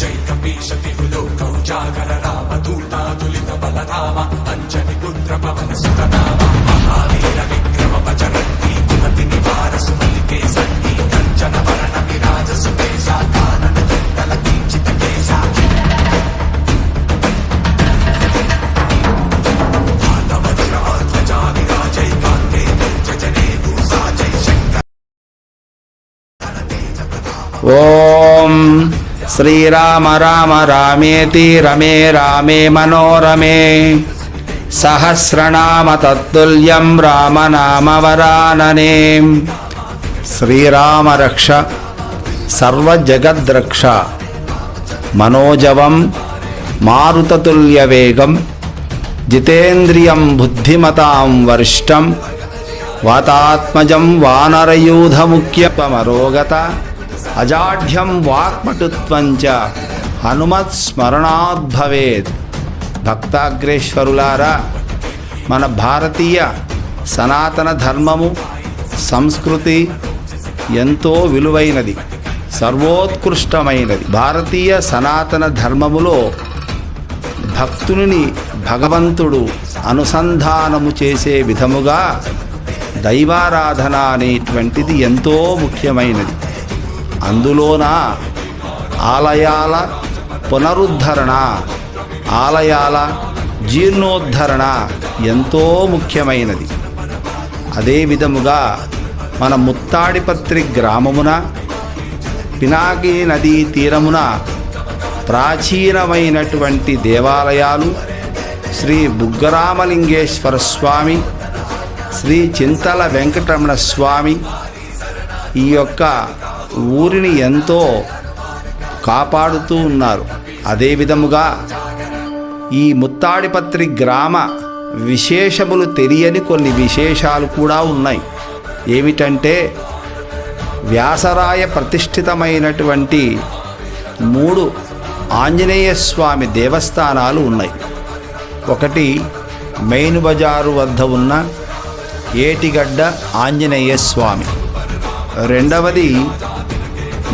జై కపీశతి లోకౌ జాగర రామ దూతాతులిత బలరామ అంజని పుత్ర పవన సుతనామ మహావీర విక్రమ బజరంగి కుమతి నివార సుమలికే సంగీ కంచన వరణ విరాజ సుకేశ కానన కుండల కించిత కేశ ఓం శ్రీరామ రామ రామేతి రమే రామే మనోరమే సహస్రనామ తత్తుల్యం రామనామవరాననే. శ్రీరామ రక్ష సర్వజగద్రక్ష మనోజవం మారుతతుల్యవేగం జితేంద్రియం బుద్ధిమతాం వరిష్టం వాతాత్మజం వానరయూధముఖ్యమరోగత అజాఢ్యం వాక్పటుత్వంచ హనుమత్ స్మరణాద్భవేత్. భక్తాగ్రేశ్వరులారా, మన భారతీయ సనాతన ధర్మము సంస్కృతి ఎంతో విలువైనది, సర్వోత్కృష్టమైనది. భారతీయ సనాతన ధర్మములో భక్తుని భగవంతుడు అనుసంధానము చేసే విధముగా దైవారాధన అనేటువంటిది ఎంతో ముఖ్యమైనది. అందులోన ఆలయాల పునరుద్ధరణ, ఆలయాల జీర్ణోద్ధరణ ఎంతో ముఖ్యమైనది. అదే విధముగా మన ముత్తాడిపత్రి గ్రామమున పినాకి నదీ తీరమున ప్రాచీనమైనటువంటి దేవాలయాలు శ్రీ బుగ్గరామలింగేశ్వర స్వామి, శ్రీ చింతల వెంకటరమణ స్వామి ఈ యొక్క ఊరిని ఎంతో కాపాడుతూ ఉన్నారు. అదే విధముగా ఈ ముత్తాడిపత్రి గ్రామ విశేషములు తెలియని కొన్ని విశేషాలు కూడా ఉన్నాయి. ఏమిటంటే, వ్యాసరాయ ప్రతిష్ఠితమైనటువంటి 3 ఆంజనేయ స్వామి దేవస్థానాలు ఉన్నాయి. ఒకటి మెయిన్ బజారు వద్ద ఉన్న ఏటిగడ్డ ఆంజనేయ స్వామి, రెండవది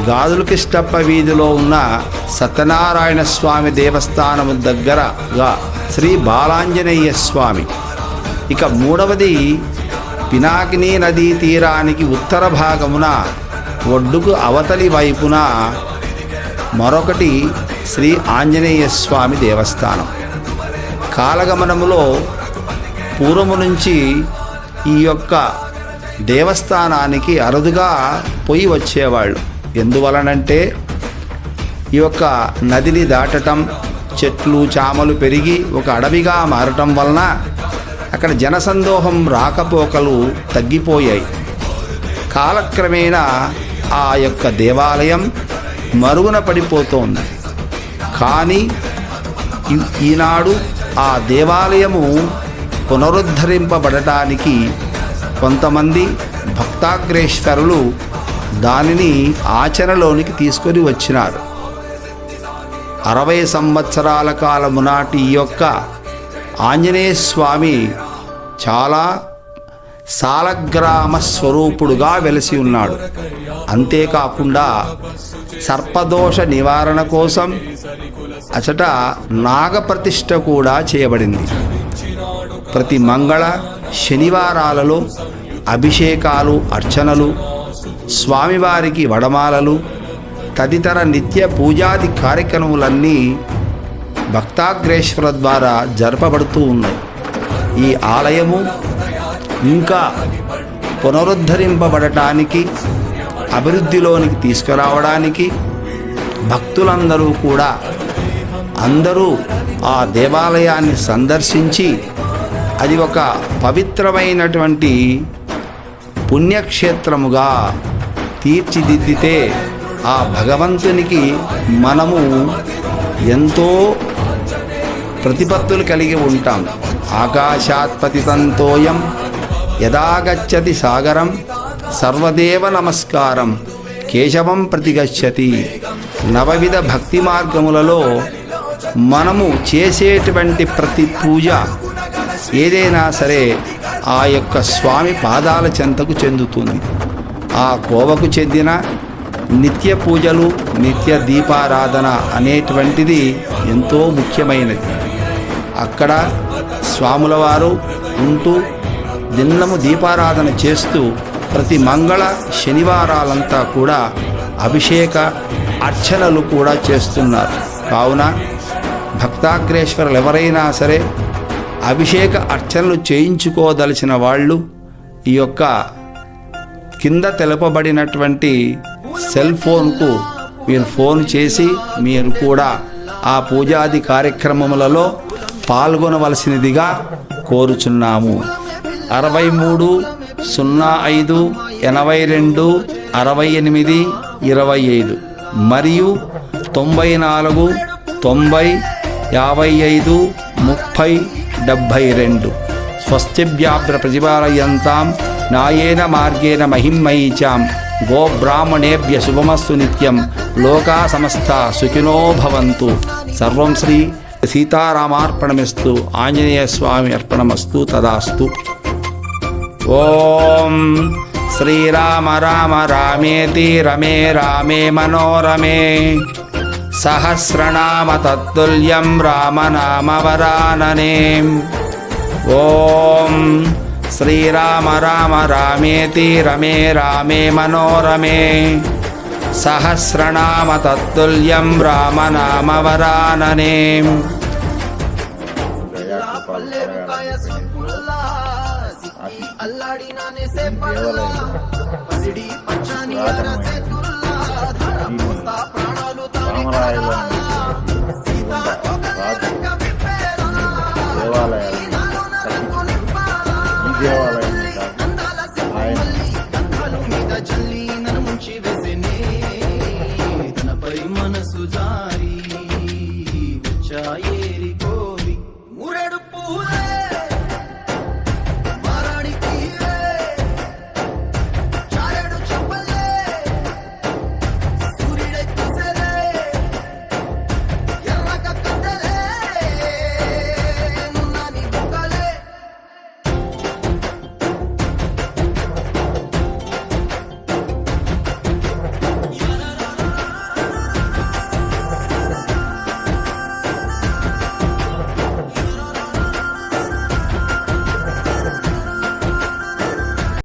గాజులకిష్టప్ప వీధిలో ఉన్న సత్యనారాయణ స్వామి దేవస్థానము దగ్గరగా శ్రీ బాలాంజనేయ స్వామి, ఇక మూడవది పినాకిని నదీ తీరానికి ఉత్తర భాగమున ఒడ్డుకు అవతలి వైపున మరొకటి శ్రీ ఆంజనేయ స్వామి దేవస్థానం. కాలగమనములో పూర్వము నుంచి ఈ యొక్క దేవస్థానానికి అరుదుగా పోయి వచ్చేవాళ్ళు. ఎందువలనంటే, ఈ యొక్క నదిని దాటటం, చెట్లు చామలు పెరిగి ఒక అడవిగా మారటం వలన అక్కడ జనసందోహం రాకపోకలు తగ్గిపోయాయి. కాలక్రమేణా ఆ యొక్క దేవాలయం మరుగున పడిపోతోంది. కానీ ఈనాడు ఆ దేవాలయము పునరుద్ధరింపబడటానికి కొంతమంది భక్తాగ్రేశ్వరులు దానిని ఆచరణలోనికి తీసుకొని వచ్చినారు. 60 సంవత్సరాల కాలము నాటి ఈ యొక్క ఆంజనేయ స్వామి చాలా సాలగ్రామ స్వరూపుడుగా వెలసి ఉన్నాడు. అంతేకాకుండా సర్పదోష నివారణ కోసం అచట నాగప్రతిష్ఠ కూడా చేయబడింది. ప్రతి మంగళ శనివారాలలో అభిషేకాలు, అర్చనలు, స్వామివారికి వడమాలలు తదితర నిత్య పూజాది కార్యక్రమములన్నీ భక్తాగ్రేశ్వర ద్వారా జరపబడుతూ ఉన్నాయి. ఈ ఆలయము ఇంకా పునరుద్ధరింపబడటానికి, అభివృద్ధిలోనికి తీసుకురావడానికి భక్తులందరూ కూడా అందరూ ఆ దేవాలయాన్ని సందర్శించి అది ఒక పవిత్రమైనటువంటి పుణ్యక్షేత్రముగా తీర్చిదిద్దితే ఆ భగవంతునికి మనము ఎంతో ప్రతిపత్తులు కలిగి ఉంటాం. ఆకాశాత్ పతితంతోయం యదాగచ్చతి సాగరం సర్వదేవ నమస్కారం కేశవం ప్రతిగచ్చతి. నవవిధ భక్తి మార్గములలో మనము చేసేటువంటి ప్రతి పూజ ఏదైనా సరే ఆ యొక్క స్వామి పాదాల చెంతకు చెందుతుంది. ఆ కోవకు చెందిన నిత్య పూజలు, నిత్య దీపారాధన అనేటువంటిది ఎంతో ముఖ్యమైనది. అక్కడ స్వాముల వారు ఉంటూ దినము దీపారాధన చేస్తూ ప్రతి మంగళ శనివారాలంతా కూడా అభిషేక అర్చనలు కూడా చేస్తున్నారు. కావున భక్తాగ్రేశ్వరులు ఎవరైనా సరే అభిషేక అర్చనలు చేయించుకోదలిచిన వాళ్ళు ఈ యొక్క కింద తెలుపబడినటువంటి సెల్ ఫోన్కు మీరు ఫోన్ చేసి మీరు కూడా ఆ పూజాది కార్యక్రమములలో పాల్గొనవలసినదిగా కోరుచున్నాము. 63 05 82 68 25 మరియు 94 90 55 30 72. స్వస్తిభ్యాభ్ర ప్రతిపాలయంతాం న్యాయేన మార్గేణ మహిమయీచాం. గోబ్రాహ్మణేభ్య శుభమస్తు నిత్యం. లోకా సమస్తా సుఖినో భవంతు. సర్వం శ్రీ సీతారామార్పణమస్తు. ఆంజనేయ స్వామి అర్పణమస్తు. తదాస్తు. ఓం శ్రీరామ రామ రామేతి రమే రామే మనోరమే సహస్రనామ తత్తుల్యం రామనామవరాననే. ఓం శ్రీరామ రామ రామేతి రమే రామే మనోరమే సహస్రనామ తత్తుల్యం రామనామవరాననే. మనసు